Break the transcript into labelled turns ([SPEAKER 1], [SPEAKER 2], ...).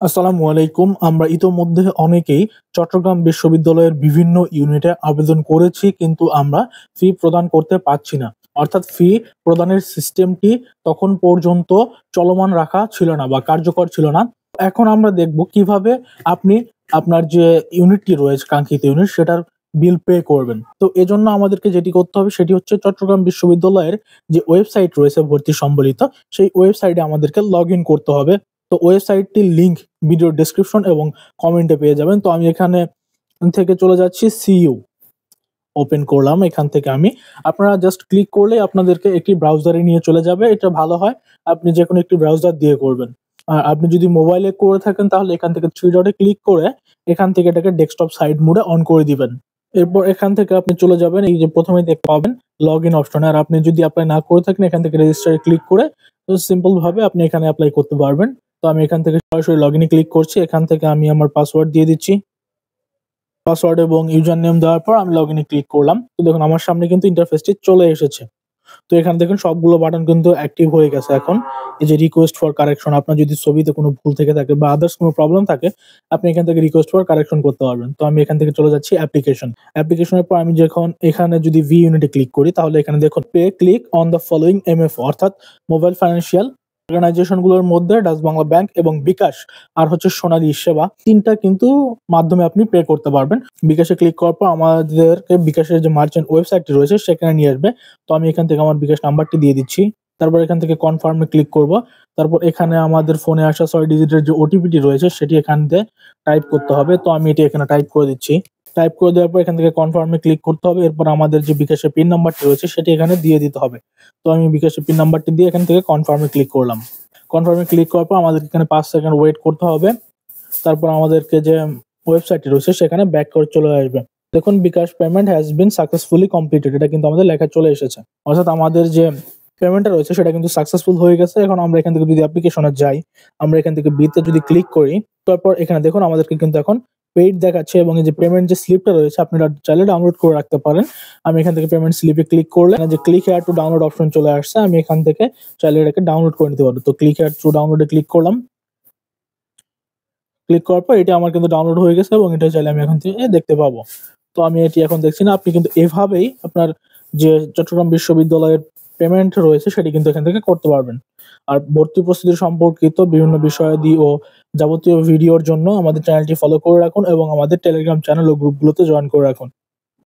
[SPEAKER 1] আসসালামু আলাইকুম। আমরা ইতোমধ্যে অনেকেই চট্টগ্রাম বিশ্ববিদ্যালয়ের বিভিন্ন ইউনিটে আবেদন করেছি, কিন্তু আমরা ফি প্রদান করতে পারছি না। অর্থাৎ ফি প্রদানের সিস্টেমটি তখন পর্যন্ত চলমান রাখা ছিল না বা কার্যকর ছিল না। এখন আমরা দেখব কিভাবে আপনি আপনার যে ইউনিটটি রয়েছে, কাঙ্ক্ষিত ইউনিট, সেটার বিল পে করবেন। তো এজন্য আমাদেরকে যেটি করতে হবে সেটি হচ্ছে চট্টগ্রাম বিশ্ববিদ্যালয়ের যে ওয়েবসাইট রয়েছে ভর্তি সম্বলিত, সেই ওয়েবসাইটে আমাদেরকে লগইন করতে হবে। তো ওয়েবসাইটটির লিংক ভিডিও ডেসক্রিপশন এবং কমেন্টে পেয়ে যাবেন। তো আমি এখানে থেকে চলে যাচ্ছি, সিইউ ওপেন করলাম। এখান থেকে আপনারা জাস্ট ক্লিক করলেই আপনাদেরকে একটি ব্রাউজারে নিয়ে চলে যাবে। এটা ভালো হয় আপনি যেকোনো একটি ব্রাউজার দিয়ে করবেন। আর আপনি যদি মোবাইলে করে থাকেন তাহলে এখান থেকে থ্রি ডটে ক্লিক করে এখান থেকে এটাকে ডেস্কটপ সাইড মোডে অন করে দিবেন। এরপর এখান থেকে আপনি চলে যাবেন, এই যে প্রথমেই দেখতে পাবেন লগইন অপশন। আর আপনি যদি এপ্লাই না করে থাকেন এখান থেকে রেজিস্টারে ক্লিক করে সিম্পল ভাবে আপনি এখানে এপ্লাই করতে পারবেন। তো আমি এখান থেকে সরাসরি লগইনে ক্লিক করছি। এখান থেকে আমি আমার পাসওয়ার্ড দিয়ে দিচ্ছি। পাসওয়ার্ড এবং ইউজার নেম দেওয়ার পর আমি লগইনে ক্লিক করলাম। তো দেখুন আমার সামনে কিন্তু ইন্টারফেসটি চলে এসেছে। তো এখানে দেখুন সবগুলো বাটন কিন্তু অ্যাক্টিভ হয়ে গেছে এখন। এই যে রিকোয়েস্ট ফর কারেকশন, আপনার যদি ছবিতে কোনো ভুল থেকে থাকে বা আদার্স কোনো প্রবলেম থাকে, আপনি এখান থেকে রিকোয়েস্ট ফর কারেকশন করতে পারবেন। তো আমি এখান থেকে চলে যাচ্ছি অ্যাপ্লিকেশন। অ্যাপ্লিকেশনের পর আমি যখন এখানে যদি ভি ইউনিটে ক্লিক করি তাহলে এখানে দেখুন pay click on the following MFO, অর্থাৎ মোবাইল ফাইন্যান্সিয়াল অর্গানাইজেশন গুলোর মধ্যে ডাচ বাংলা ব্যাংক এবং বিকাশ আর হচ্ছে সোনালী সেবা, তিনটা কিন্তু মাধ্যমে আপনি পে করতে পারবেন। বিকাশে ক্লিক করার পর আমাদেরকে বিকাশের যে মার্চেন্ট ওয়েবসাইটটি রয়েছে সেখানে নিয়ে আসবে। তো আমি এখান থেকে আমার বিকাশ নাম্বারটি দিয়ে দিচ্ছি। তারপর এখান থেকে কনফার্মে ক্লিক করব। তারপর এখানে আমাদের ফোনে আসা ৬ ডিজিটের যে ওটিপিটি রয়েছে সেটি এখান থেকে টাইপ করতে হবে। তো আমি এটি এখানে টাইপ করে দিচ্ছি। টাইপ করে দেওয়ার পর এখান থেকে কনফার্মে ক্লিক করতে হবে। এরপর আমাদের যে বিকাশের পিন নাম্বারটি রয়েছে সেটি এখানে দিয়ে দিতে হবে। তো আমি বিকাশের পিন নাম্বারটি দিয়ে এখান থেকে কনফার্মে ক্লিক করলাম। কনফার্মে ক্লিক করার পর আমাদের এখানে ৫ সেকেন্ড ওয়েট করতে হবে। তারপর আমাদেরকে যে ওয়েবসাইটটি রয়েছে সেখানে ব্যাক করে চলে আসবে। দেখুন bKash payment has been successfully completed, এটা কিন্তু আমাদের লেখা চলে এসেছে। অর্থাৎ আমাদের যে পেমেন্টটা রয়েছে সেটা কিন্তু সাকসেসফুল হয়ে গেছে। এখন আমরা এখান থেকে যদি অ্যাপ্লিকেশনে যাই, আমরা এখান থেকে বিতে যদি ক্লিক করি, তারপর এখানে দেখুন আমাদেরকে কিন্তু এখন পেইড দেখাচ্ছে এবং এই যে পেমেন্ট যে স্লিপটা রয়েছে আপনারা চাইলে ডাউনলোড করে রাখতে পারেন। আমি এখান থেকে পেমেন্ট স্লিপে ক্লিক করলে যে click here to download option চলে আসছে, আমি এখান থেকে চাইলে এটাকে ডাউনলোড করে নিতে পারবো। তো ক্লিক হেয়ার টু ডাউনলোডে ক্লিক করলাম। ক্লিক করার পর এটা আমার কিন্তু ডাউনলোড হয়ে গেছে এবং এটা চাইলে আমি এখন থেকে দেখতে পাবো। তো আমি এটি এখন দেখছি না। আপনি কিন্তু এভাবেই আপনার যে চট্টগ্রাম বিশ্ববিদ্যালয়ের পেমেন্ট রয়েছে সেটি কিন্তু এখান থেকে করতে পারবেন। আর ভর্তি প্রস্তুতি সম্পর্কিত বিভিন্ন বিষয়াদি ও যাবতীয় ভিডিওর জন্য আমাদের চ্যানেলটি ফলো করে রাখুন এবং আমাদের টেলিগ্রাম চ্যানেল ও গ্রুপগুলোতে জয়েন করে রাখুন।